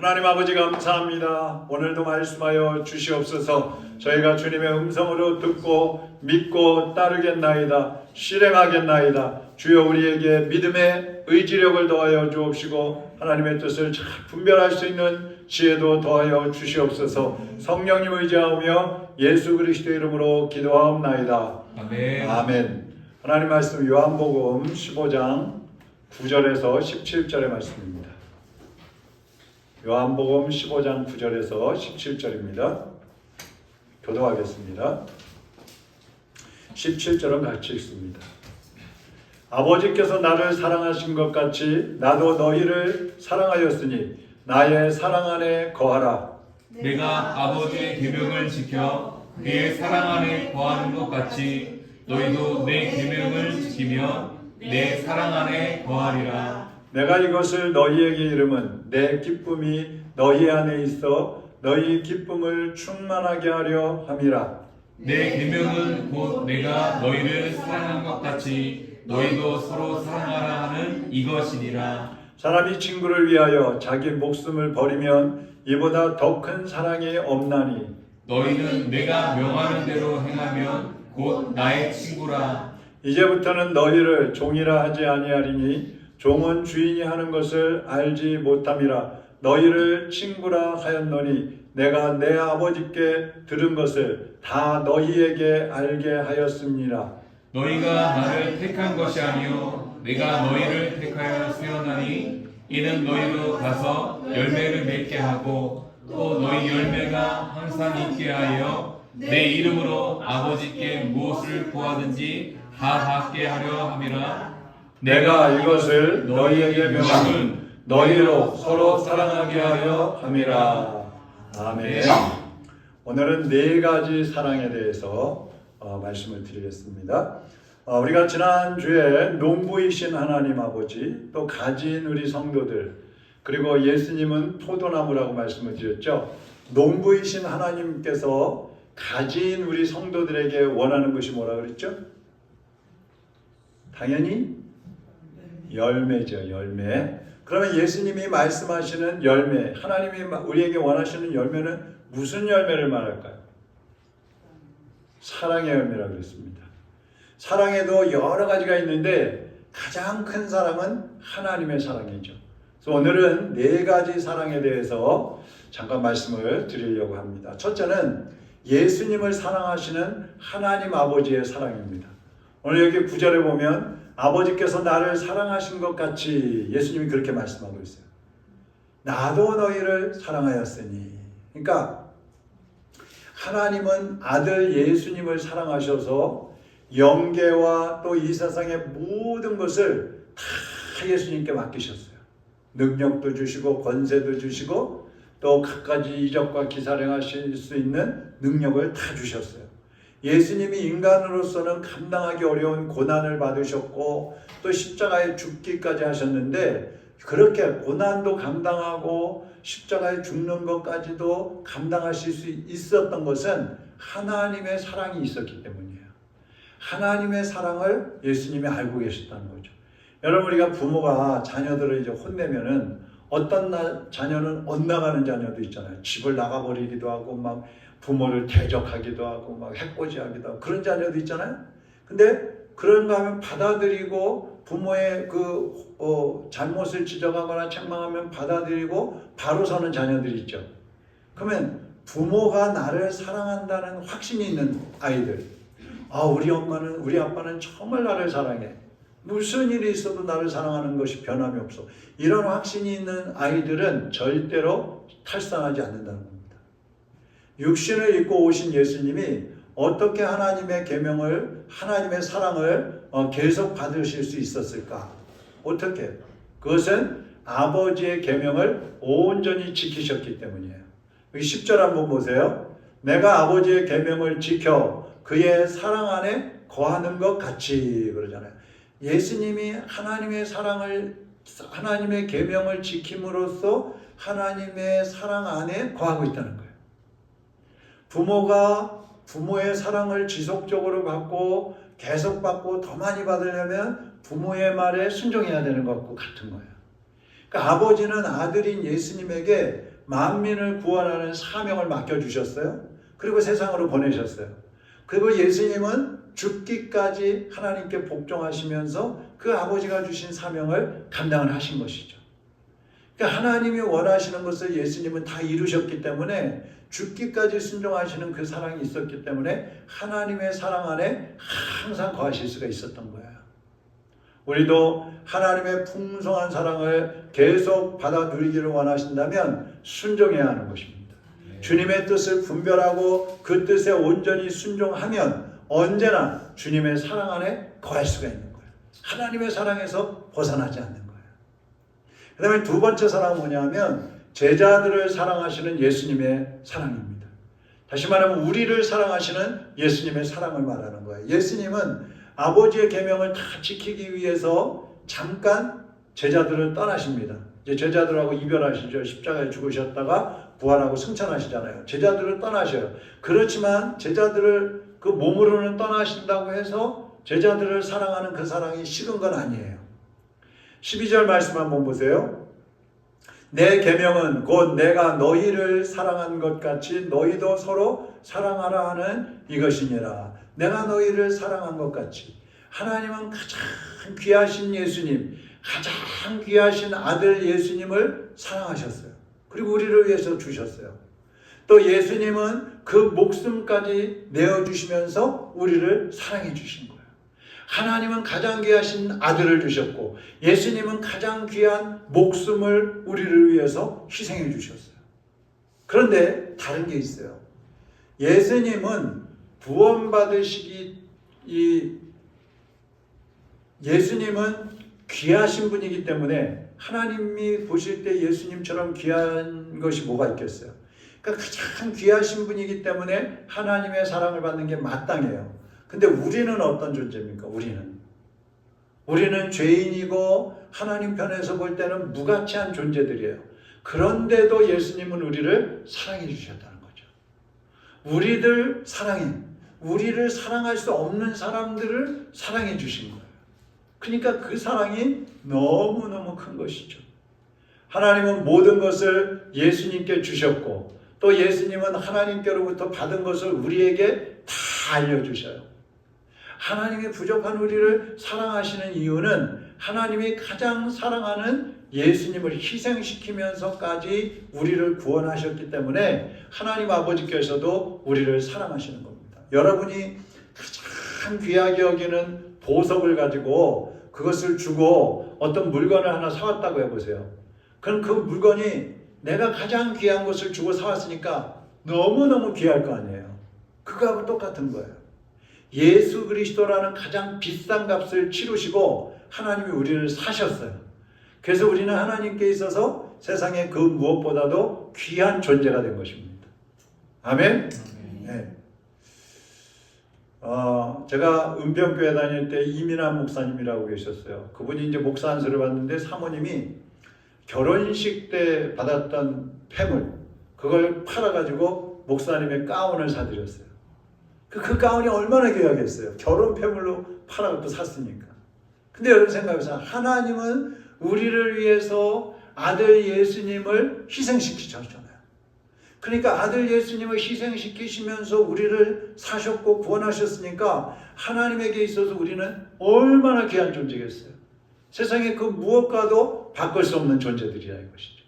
하나님 아버지 감사합니다. 오늘도 말씀하여 주시옵소서. 저희가 주님의 음성으로 듣고 믿고 따르겠나이다. 실행하겠나이다. 주여 우리에게 믿음의 의지력을 더하여 주옵시고 하나님의 뜻을 잘 분별할 수 있는 지혜도 더하여 주시옵소서. 성령님 의지하며 예수 그리스도의 이름으로 기도하옵나이다. 아멘. 아멘. 하나님 말씀 요한복음 15장 9절에서 17절의 말씀입니다. 요한복음 15장 9절에서 17절입니다. 교도하겠습니다. 17절은 같이 읽습니다. 아버지께서 나를 사랑하신 것 같이 나도 너희를 사랑하였으니 나의 사랑 안에 거하라. 내가 아버지의 계명을 지켜 그의 사랑 안에 거하는 것 같이 너희도 내 계명을 지키며 내 사랑 안에 거하리라. 내가 이것을 너희에게 이름은 내 기쁨이 너희 안에 있어 너희 기쁨을 충만하게 하려 함이라. 내 계명은 곧 내가 너희를 사랑한 것 같이 너희도 서로 사랑하라 하는 이것이니라. 사람이 친구를 위하여 자기 목숨을 버리면 이보다 더 큰 사랑이 없나니 너희는 내가 명하는 대로 행하면 곧 나의 친구라. 이제부터는 너희를 종이라 하지 아니하리니 종은 주인이 하는 것을 알지 못함이라. 너희를 친구라 하였노니 내가 내 아버지께 들은 것을 다 너희에게 알게 하였습니다. 너희가 나를 택한 것이 아니요 내가 너희를 택하여 세워나니 이는 너희로 가서 열매를 맺게 하고 또 너희 열매가 항상 있게 하여 내 이름으로 아버지께 무엇을 구하든지 다 받게 하려 함이라. 내가 이것을 너희에게 명함은 너희로 서로 사랑하게 하려 함이라. 아멘. 오늘은 네 가지 사랑에 대해서 말씀을 드리겠습니다. 우리가 지난주에 농부이신 하나님 아버지, 또 가진 우리 성도들, 그리고 예수님은 포도나무라고 말씀을 드렸죠. 농부이신 하나님께서 가진 우리 성도들에게 원하는 것이 뭐라 그랬죠? 당연히 열매죠, 열매. 그러면 예수님이 말씀하시는 열매, 하나님이 우리에게 원하시는 열매는 무슨 열매를 말할까요? 사랑의 열매라고 그랬습니다. 사랑에도 여러 가지가 있는데 가장 큰 사랑은 하나님의 사랑이죠. 그래서 오늘은 네 가지 사랑에 대해서 잠깐 말씀을 드리려고 합니다. 첫째는 예수님을 사랑하시는 하나님 아버지의 사랑입니다. 오늘 여기 9절에 보면 아버지께서 나를 사랑하신 것 같이 예수님이 그렇게 말씀하고 있어요. 나도 너희를 사랑하였으니. 그러니까 하나님은 아들 예수님을 사랑하셔서 영계와 또 이 세상의 모든 것을 다 예수님께 맡기셨어요. 능력도 주시고 권세도 주시고 또 갖가지 이적과 기사를 하실 수 있는 능력을 다 주셨어요. 예수님이 인간으로서는 감당하기 어려운 고난을 받으셨고 또 십자가에 죽기까지 하셨는데 그렇게 고난도 감당하고 십자가에 죽는 것까지도 감당하실 수 있었던 것은 하나님의 사랑이 있었기 때문이에요. 하나님의 사랑을 예수님이 알고 계셨다는 거죠. 여러분, 우리가 부모가 자녀들을 이제 혼내면은 어떤 자녀는 엇나가는 자녀도 있잖아요. 집을 나가버리기도 하고 막 부모를 대적하기도 하고 막 해코지하기도 하고 그런 자녀도 있잖아요. 근데 그런가 하면 받아들이고 부모의 잘못을 지적하거나 책망하면 받아들이고 바로 서는 자녀들이 있죠. 그러면 부모가 나를 사랑한다는 확신이 있는 아이들, 우리 엄마는 우리 아빠는 정말 나를 사랑해. 무슨 일이 있어도 나를 사랑하는 것이 변함이 없어. 이런 확신이 있는 아이들은 절대로 탈선하지 않는다는 겁니다. 육신을 입고 오신 예수님이 어떻게 하나님의 계명을, 하나님의 사랑을 계속 받으실 수 있었을까? 어떻게? 그것은 아버지의 계명을 온전히 지키셨기 때문이에요. 여기 10절 한번 보세요. 내가 아버지의 계명을 지켜 그의 사랑 안에 거하는 것 같이 그러잖아요. 예수님이 하나님의 사랑을, 하나님의 계명을 지킴으로써 하나님의 사랑 안에 거하고 있다는 거예요. 부모가 부모의 사랑을 지속적으로 받고 계속 받고 더 많이 받으려면 부모의 말에 순종해야 되는 것과 같은 거예요. 그러니까 아버지는 아들인 예수님에게 만민을 구원하는 사명을 맡겨주셨어요. 그리고 세상으로 보내셨어요. 그리고 예수님은 죽기까지 하나님께 복종하시면서 그 아버지가 주신 사명을 감당을 하신 것이죠. 그러니까 하나님이 원하시는 것을 예수님은 다 이루셨기 때문에 죽기까지 순종하시는 그 사랑이 있었기 때문에 하나님의 사랑 안에 항상 거하실 수가 있었던 거예요. 우리도 하나님의 풍성한 사랑을 계속 받아 누리기를 원하신다면 순종해야 하는 것입니다. 주님의 뜻을 분별하고 그 뜻에 온전히 순종하면 언제나 주님의 사랑 안에 거할 수가 있는 거예요. 하나님의 사랑에서 벗어나지 않는 거예요. 그 다음에 두 번째 사랑은 뭐냐면 제자들을 사랑하시는 예수님의 사랑입니다. 다시 말하면 우리를 사랑하시는 예수님의 사랑을 말하는 거예요. 예수님은 아버지의 계명을 다 지키기 위해서 잠깐 제자들을 떠나십니다. 이제 제자들하고 이별하시죠. 십자가에 죽으셨다가 부활하고 승천하시잖아요. 제자들을 떠나셔요. 그렇지만 제자들을 그 몸으로는 떠나신다고 해서 제자들을 사랑하는 그 사랑이 식은 건 아니에요. 12절 말씀 한번 보세요. 내 계명은 곧 내가 너희를 사랑한 것 같이 너희도 서로 사랑하라 하는 이것이니라. 내가 너희를 사랑한 것 같이. 하나님은 가장 귀하신 예수님, 가장 귀하신 아들 예수님을 사랑하셨어요. 그리고 우리를 위해서 주셨어요. 또 예수님은 그 목숨까지 내어주시면서 우리를 사랑해 주신 거예요. 하나님은 가장 귀하신 아들을 주셨고 예수님은 가장 귀한 목숨을 우리를 위해서 희생해 주셨어요. 그런데 다른 게 있어요. 예수님은 예수님은 귀하신 분이기 때문에 하나님이 보실 때 예수님처럼 귀한 것이 뭐가 있겠어요? 그러니까 가장 귀하신 분이기 때문에 하나님의 사랑을 받는 게 마땅해요. 근데 우리는 어떤 존재입니까? 우리는 죄인이고 하나님 편에서 볼 때는 무가치한 존재들이에요. 그런데도 예수님은 우리를 사랑해 주셨다는 거죠. 우리를 사랑할 수 없는 사람들을 사랑해 주신 거예요. 그러니까 그 사랑이 너무너무 큰 것이죠. 하나님은 모든 것을 예수님께 주셨고 또 예수님은 하나님께로부터 받은 것을 우리에게 다 알려주셔요. 하나님이 부족한 우리를 사랑하시는 이유는 하나님이 가장 사랑하는 예수님을 희생시키면서까지 우리를 구원하셨기 때문에 하나님 아버지께서도 우리를 사랑하시는 겁니다. 여러분이 가장 귀하게 여기는 보석을 가지고 그것을 주고 어떤 물건을 하나 사왔다고 해보세요. 그럼 그 물건이 내가 가장 귀한 것을 주고 사왔으니까 너무너무 귀할 거 아니에요. 그거하고 똑같은 거예요. 예수 그리스도라는 가장 비싼 값을 치르시고 하나님이 우리를 사셨어요. 그래서 우리는 하나님께 있어서 세상의 그 무엇보다도 귀한 존재가 된 것입니다. 아멘? 네. 제가 은평교회 다닐 때 이민환 목사님이라고 계셨어요. 그분이 이제 목사 안수를 받는데 사모님이 결혼식 때 받았던 폐물 그걸 팔아가지고 목사님의 가운을 사드렸어요. 그 가운이 얼마나 귀하겠어요. 결혼 폐물로 팔아서 샀으니까. 근데 여러분 생각해보세요. 하나님은 우리를 위해서 아들 예수님을 희생시키셨잖아요. 그러니까 아들 예수님을 희생시키시면서 우리를 사셨고 구원하셨으니까 하나님에게 있어서 우리는 얼마나 귀한 존재겠어요. 세상에 그 무엇과도 바꿀 수 없는 존재들이라 이것이죠.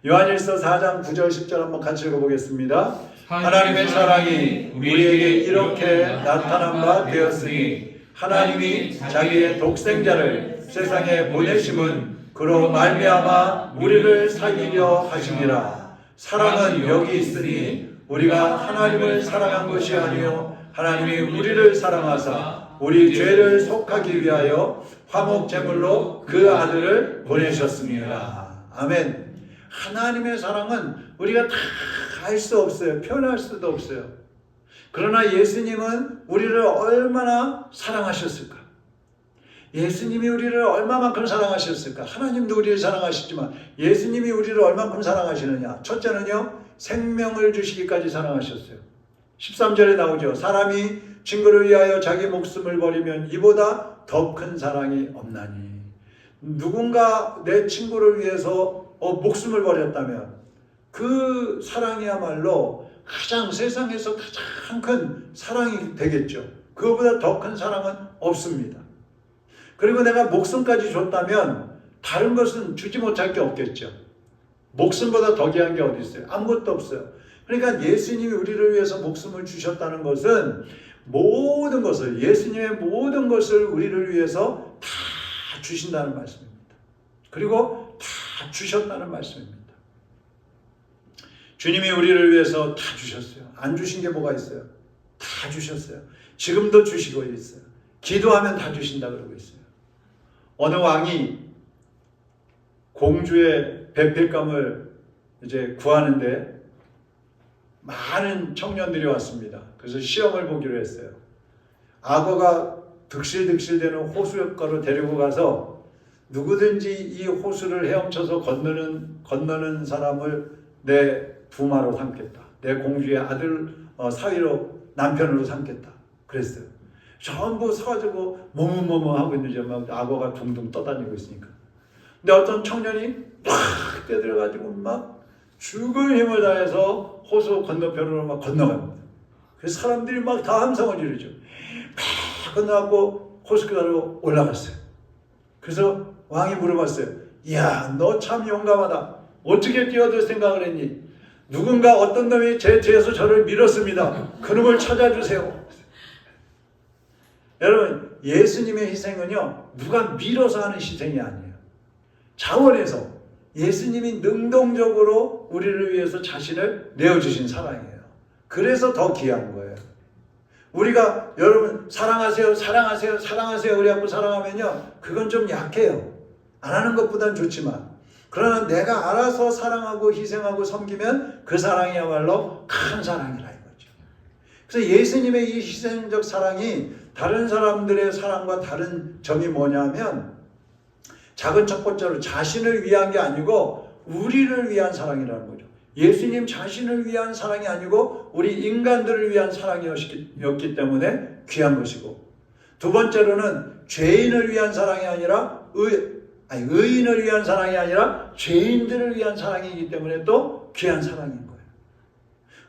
요한일서 4장 9절 10절 한번 같이 읽어보겠습니다. 하나님의 사랑이 우리에게 이렇게 나타난 바 되었으니 하나님이 자기의 독생자를 세상에 보내심은 그로 말미암아 우리를 살리려 하심이라. 사랑은 여기 있으니 우리가 하나님을 사랑한 것이 아니요 하나님이 우리를 사랑하사 우리 죄를 속하기 위하여 화목 제물로 그 아들을 보내셨습니다. 아멘. 하나님의 사랑은 우리가 다 알 수 없어요. 표현할 수도 없어요. 그러나 예수님은 우리를 얼마나 사랑하셨을까? 예수님이 우리를 얼마만큼 사랑하셨을까? 하나님도 우리를 사랑하시지만 예수님이 우리를 얼마만큼 사랑하시느냐? 첫째는요, 생명을 주시기까지 사랑하셨어요. 13절에 나오죠. 사람이 친구를 위하여 자기 목숨을 버리면 이보다 더 큰 사랑이 없나니. 누군가 내 친구를 위해서 목숨을 버렸다면 그 사랑이야말로 가장 세상에서 가장 큰 사랑이 되겠죠. 그거보다 더 큰 사랑은 없습니다. 그리고 내가 목숨까지 줬다면 다른 것은 주지 못할 게 없겠죠. 목숨보다 더 귀한 게 어디 있어요? 아무것도 없어요. 그러니까 예수님이 우리를 위해서 목숨을 주셨다는 것은 모든 것을, 예수님의 모든 것을 우리를 위해서 다 주신다는 말씀입니다. 그리고 다 주셨다는 말씀입니다. 주님이 우리를 위해서 다 주셨어요. 안 주신 게 뭐가 있어요? 다 주셨어요. 지금도 주시고 있어요. 기도하면 다 주신다 그러고 있어요. 어느 왕이 공주의 배필감을 이제 구하는데 많은 청년들이 왔습니다. 그래서 시험을 보기로 했어요. 악어가 득실득실대는 호수가로 데리고 가서 누구든지 이 호수를 헤엄쳐서 건너는 사람을 내 부마로 삼겠다. 내 공주의 아들 사위로 남편으로 삼겠다. 그랬어요. 전부 서가지고 뭐뭐뭐 하고 있는지 막 악어가 둥둥 떠다니고 있으니까. 근데 어떤 청년이 팍 뛰어들어가지고 막 죽을 힘을 다해서 호수 건너편으로 막 건너갑니다. 그래서 사람들이 막 다 함성을 지르죠. 팍 건너갖고 호수가로 올라갔어요. 그래서 왕이 물어봤어요. 이야, 너 참 용감하다. 어떻게 뛰어들 생각을 했니? 누군가 어떤 놈이 제 뒤에서 저를 밀었습니다. 그놈을 찾아주세요. 여러분, 예수님의 희생은요, 누가 밀어서 하는 희생이 아니에요. 자원해서 예수님이 능동적으로 우리를 위해서 자신을 내어주신 사랑이에요. 그래서 더 귀한 거예요. 우리가 여러분 사랑하세요, 사랑하세요, 사랑하세요 그래갖고 사랑하면요, 그건 좀 약해요. 안 하는 것보단 좋지만, 그러나 내가 알아서 사랑하고 희생하고 섬기면 그 사랑이야말로 큰 사랑이라 이거죠. 그래서 예수님의 이 희생적 사랑이 다른 사람들의 사랑과 다른 점이 뭐냐면, 작은 첫 번째로 자신을 위한 게 아니고 우리를 위한 사랑이라는 거죠. 예수님 자신을 위한 사랑이 아니고 우리 인간들을 위한 사랑이었기 때문에 귀한 것이고, 두 번째로는 죄인을 위한 사랑이 아니라 의인을 위한 사랑이 아니라 죄인들을 위한 사랑이기 때문에 또 귀한 사랑인 거예요.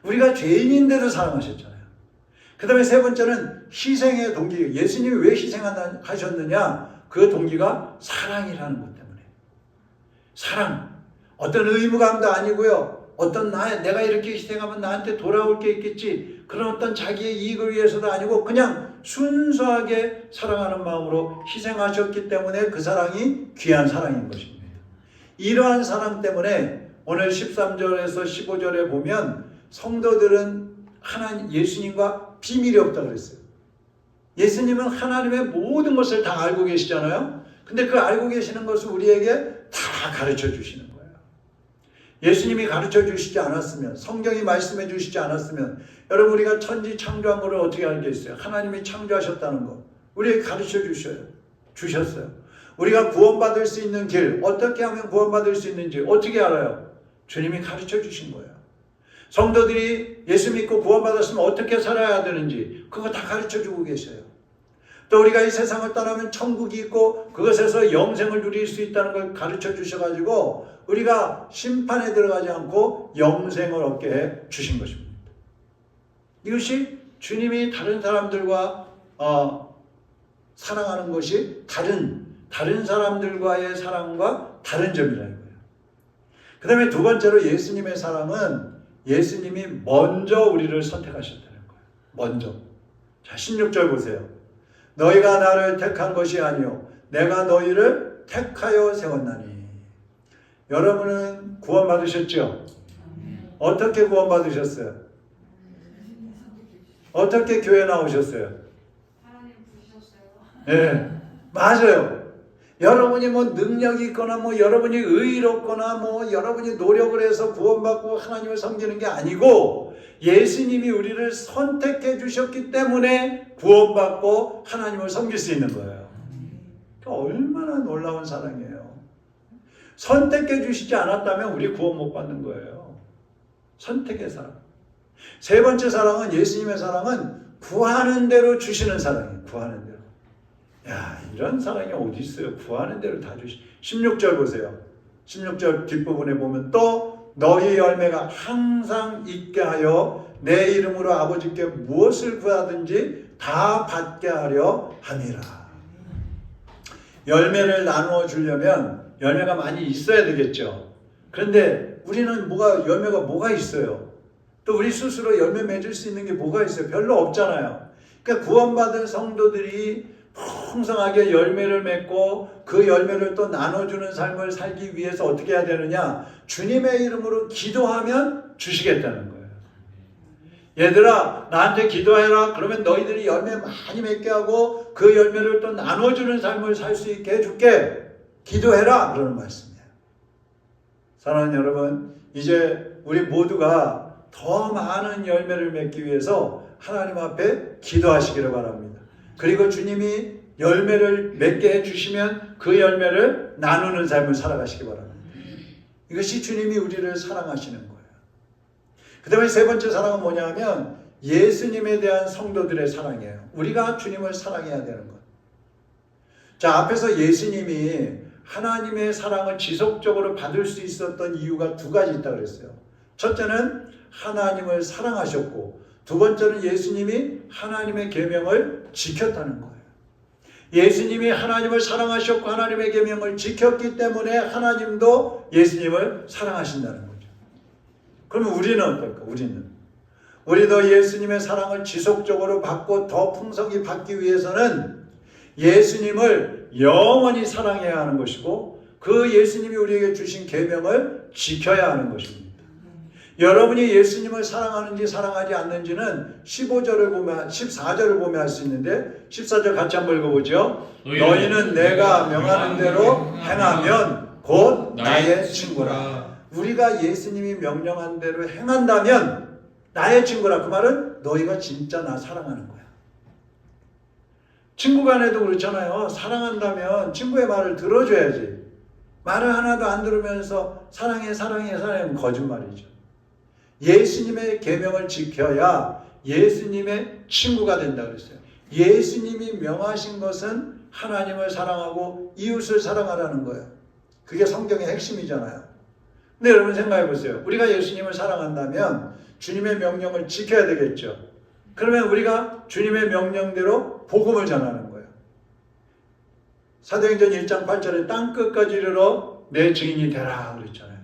우리가 죄인인데도 사랑하셨잖아요. 그 다음에 세 번째는 희생의 동기. 예수님이 왜 희생하셨느냐? 그 동기가 사랑이라는 것 때문에. 사랑. 어떤 의무감도 아니고요. 내가 이렇게 희생하면 나한테 돌아올 게 있겠지. 그런 어떤 자기의 이익을 위해서도 아니고 그냥 순수하게 사랑하는 마음으로 희생하셨기 때문에 그 사랑이 귀한 사랑인 것입니다. 이러한 사랑 때문에 오늘 13절에서 15절에 보면 성도들은 예수님과 비밀이 없다고 그랬어요. 예수님은 하나님의 모든 것을 다 알고 계시잖아요. 근데 그 알고 계시는 것을 우리에게 다 가르쳐 주시는 거예요. 예수님이 가르쳐 주시지 않았으면, 성경이 말씀해 주시지 않았으면, 여러분 우리가 천지 창조한 것을 어떻게 알겠어요? 하나님이 창조하셨다는 거 우리에게 가르쳐 주셨어요. 우리가 구원받을 수 있는 길, 어떻게 하면 구원받을 수 있는지 어떻게 알아요? 주님이 가르쳐 주신 거예요. 성도들이 예수 믿고 구원받았으면 어떻게 살아야 되는지 그거 다 가르쳐 주고 계셔요. 또 우리가 이 세상을 떠나면 천국이 있고 그것에서 영생을 누릴 수 있다는 걸 가르쳐 주셔가지고 우리가 심판에 들어가지 않고 영생을 얻게 해 주신 것입니다. 이것이 주님이 다른 사람들과 사랑하는 것이 다른 사람들과의 사랑과 다른 점이라는 거예요. 그 다음에 두 번째로 예수님의 사랑은 예수님이 먼저 우리를 선택하셨다는 거예요. 먼저. 자, 16절 보세요. 너희가 나를 택한 것이 아니요 내가 너희를 택하여 세웠나니. 여러분은 구원받으셨죠? 어떻게 구원받으셨어요? 어떻게 교회 나오셨어요? 하나님 부르셨어요. 네, 맞아요. 여러분이 능력이 있거나 여러분이 의롭거나 여러분이 노력을 해서 구원받고 하나님을 섬기는 게 아니고 예수님이 우리를 선택해 주셨기 때문에 구원받고 하나님을 섬길 수 있는 거예요. 얼마나 놀라운 사랑이에요. 선택해 주시지 않았다면 우리 구원 못 받는 거예요. 선택의 사랑. 세 번째 사랑은, 예수님의 사랑은 구하는 대로 주시는 사랑이에요. 구하는 대로. 야, 이런 사랑이 어디 있어요? 구하는 대로 다 주시. 16절 보세요. 16절 뒷부분에 보면 또 너희 열매가 항상 있게 하여 내 이름으로 아버지께 무엇을 구하든지 다 받게 하려 함이라. 열매를 나누어 주려면 열매가 많이 있어야 되겠죠. 그런데 우리는 열매가 뭐가 있어요? 또 우리 스스로 열매 맺을 수 있는 게 뭐가 있어요? 별로 없잖아요. 그러니까 구원받은 성도들이 풍성하게 열매를 맺고 그 열매를 또 나눠주는 삶을 살기 위해서 어떻게 해야 되느냐? 주님의 이름으로 기도하면 주시겠다는 거예요. 얘들아, 나한테 기도해라. 그러면 너희들이 열매 많이 맺게 하고 그 열매를 또 나눠주는 삶을 살 수 있게 해줄게. 기도해라. 그러는 말씀이에요. 사랑하는 여러분, 이제 우리 모두가 더 많은 열매를 맺기 위해서 하나님 앞에 기도하시기를 바랍니다. 그리고 주님이 열매를 맺게 해주시면 그 열매를 나누는 삶을 살아가시기 바랍니다. 이것이 주님이 우리를 사랑하시는 거예요. 그 다음에 세 번째 사랑은 뭐냐 하면 예수님에 대한 성도들의 사랑이에요. 우리가 주님을 사랑해야 되는 것. 자, 앞에서 예수님이 하나님의 사랑을 지속적으로 받을 수 있었던 이유가 두 가지 있다고 그랬어요. 첫째는 하나님을 사랑하셨고, 두 번째는 예수님이 하나님의 계명을 지켰다는 거예요. 예수님이 하나님을 사랑하셨고 하나님의 계명을 지켰기 때문에 하나님도 예수님을 사랑하신다는 거죠. 그러면 우리는 어떨까? 우리도 예수님의 사랑을 지속적으로 받고 더 풍성히 받기 위해서는 예수님을 영원히 사랑해야 하는 것이고, 그 예수님이 우리에게 주신 계명을 지켜야 하는 것입니다. 여러분이 예수님을 사랑하는지 사랑하지 않는지는 14절을 보면 알 수 있는데, 14절 같이 한번 읽어보죠. 너희는 내가 명하는 대로 행하면 곧 나의 친구라. 우리가 예수님이 명령한 대로 행한다면 나의 친구라. 그 말은 너희가 진짜 나 사랑하는 거야. 친구 간에도 그렇잖아요. 사랑한다면 친구의 말을 들어줘야지. 말을 하나도 안 들으면서 사랑해 사랑해 거짓말이죠. 예수님의 계명을 지켜야 예수님의 친구가 된다 그랬어요. 예수님이 명하신 것은 하나님을 사랑하고 이웃을 사랑하라는 거예요. 그게 성경의 핵심이잖아요. 근데 여러분 생각해 보세요. 우리가 예수님을 사랑한다면 주님의 명령을 지켜야 되겠죠. 그러면 우리가 주님의 명령대로 복음을 전하는 거예요. 사도행전 1장 8절에 땅끝까지 이르러 내 증인이 되라 그랬잖아요.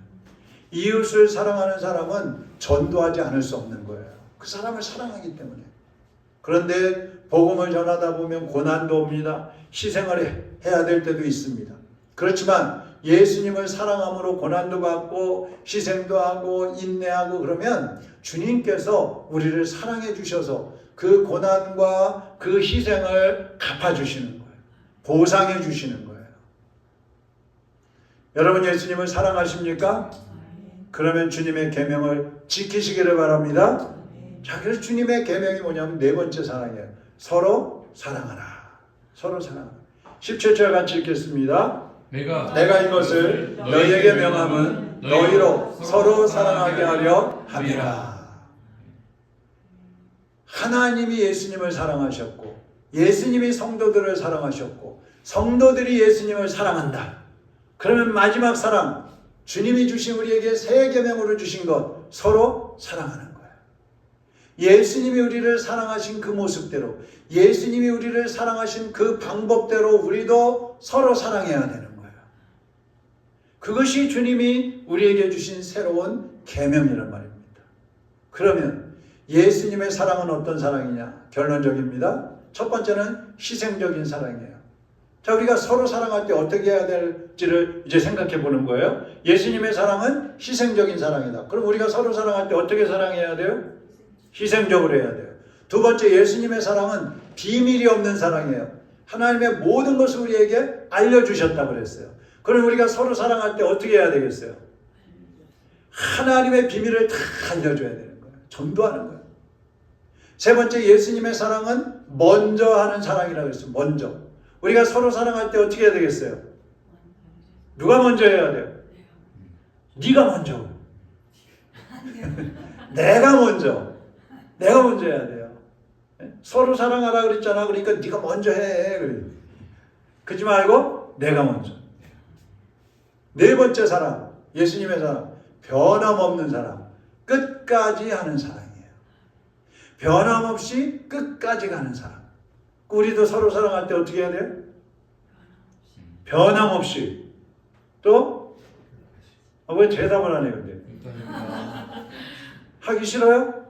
이웃을 사랑하는 사람은 전도하지 않을 수 없는 거예요. 그 사람을 사랑하기 때문에. 그런데 복음을 전하다 보면 고난도 옵니다. 희생을 해야 될 때도 있습니다. 그렇지만 예수님을 사랑함으로 고난도 받고 희생도 하고 인내하고 그러면 주님께서 우리를 사랑해 주셔서 그 고난과 그 희생을 갚아주시는 거예요. 보상해 주시는 거예요. 여러분 예수님을 사랑하십니까? 그러면 주님의 계명을 지키시기를 바랍니다. 자, 그래서 주님의 계명이 뭐냐면 네 번째 사랑이에요. 서로 사랑하라. 서로 사랑하라. 17절 같이 읽겠습니다. 내가 이것을 너희에게 명함은 너희로 서로 사랑하게 하려 함이라. 하나님이 예수님을 사랑하셨고 예수님이 성도들을 사랑하셨고 성도들이 예수님을 사랑한다. 그러면 마지막 사랑, 주님이 주신 우리에게 새 계명으로 주신 것, 서로 사랑하는 거예요. 예수님이 우리를 사랑하신 그 모습대로, 예수님이 우리를 사랑하신 그 방법대로 우리도 서로 사랑해야 되는 거예요. 그것이 주님이 우리에게 주신 새로운 계명이란 말입니다. 그러면 예수님의 사랑은 어떤 사랑이냐? 결론적입니다. 첫 번째는 희생적인 사랑이에요. 자, 우리가 서로 사랑할 때 어떻게 해야 될지를 이제 생각해 보는 거예요. 예수님의 사랑은 희생적인 사랑이다. 그럼 우리가 서로 사랑할 때 어떻게 사랑해야 돼요? 희생적으로 해야 돼요. 두 번째, 예수님의 사랑은 비밀이 없는 사랑이에요. 하나님의 모든 것을 우리에게 알려주셨다고 그랬어요. 그럼 우리가 서로 사랑할 때 어떻게 해야 되겠어요? 하나님의 비밀을 다 알려줘야 되는 거예요. 전도하는 거예요. 세 번째, 예수님의 사랑은 먼저 하는 사랑이라고 했어요. 먼저. 우리가 서로 사랑할 때 어떻게 해야 되겠어요? 누가 먼저 해야 돼요? 네가 먼저. 내가 먼저 해야 돼요. 서로 사랑하라 그랬잖아. 그러니까 네가 먼저 해. 그러지 말고 내가 먼저. 네 번째 사랑, 예수님의 사랑, 변함없는 사랑, 끝까지 하는 사랑이에요. 변함없이 끝까지 가는 사랑. 우리도 서로 사랑할 때 어떻게 해야 돼요? 변함없이. 또? 왜 대답을 안 해요, 근데? 하기 싫어요?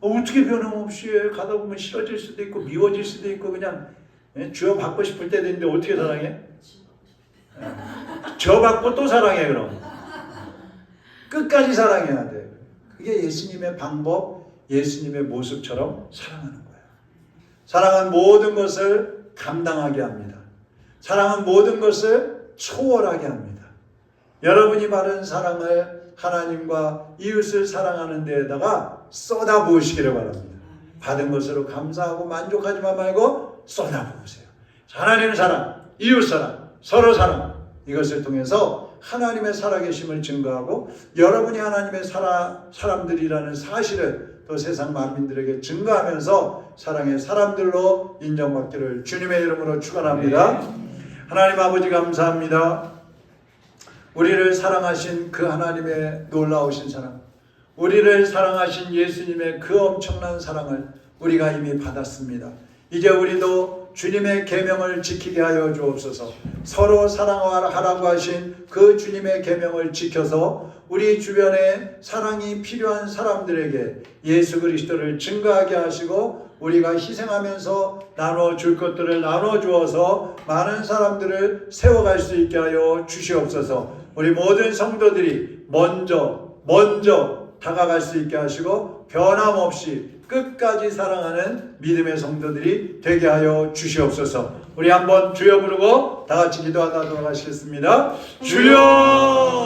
어떻게 변함없이 해? 가다 보면 싫어질 수도 있고 미워질 수도 있고 그냥 주여 받고 싶을 때도 있는데 어떻게 사랑해? 저 받고 또 사랑해 그럼. 끝까지 사랑해야 돼. 그게 예수님의 방법, 예수님의 모습처럼 사랑하는 거예요. 사랑은 모든 것을 감당하게 합니다. 사랑은 모든 것을 초월하게 합니다. 여러분이 바른 사랑을 하나님과 이웃을 사랑하는 데에다가 쏟아부으시기를 바랍니다. 받은 것으로 감사하고 만족하지만 말고 쏟아부으세요. 하나님의 사랑, 이웃 사랑, 서로 사랑, 이것을 통해서 하나님의 살아계심을 증거하고 여러분이 하나님의 사람들이라는 사실을 또 세상 만민들에게 증거하면서 사랑의 사람들로 인정받기를 주님의 이름으로 축원합니다. 하나님 아버지 감사합니다. 우리를 사랑하신 그 하나님의 놀라우신 사랑, 우리를 사랑하신 예수님의 그 엄청난 사랑을 우리가 이미 받았습니다. 이제 우리도 주님의 계명을 지키게 하여 주옵소서. 서로 사랑하라고 하신 그 주님의 계명을 지켜서 우리 주변에 사랑이 필요한 사람들에게 예수 그리스도를 증거하게 하시고 우리가 희생하면서 나눠줄 것들을 나눠주어서 많은 사람들을 세워갈 수 있게 하여 주시옵소서. 우리 모든 성도들이 먼저 다가갈 수 있게 하시고 변함없이 끝까지 사랑하는 믿음의 성도들이 되게 하여 주시옵소서. 우리 한번 주여 부르고 다 같이 기도하다 돌아가시겠습니다. 주여!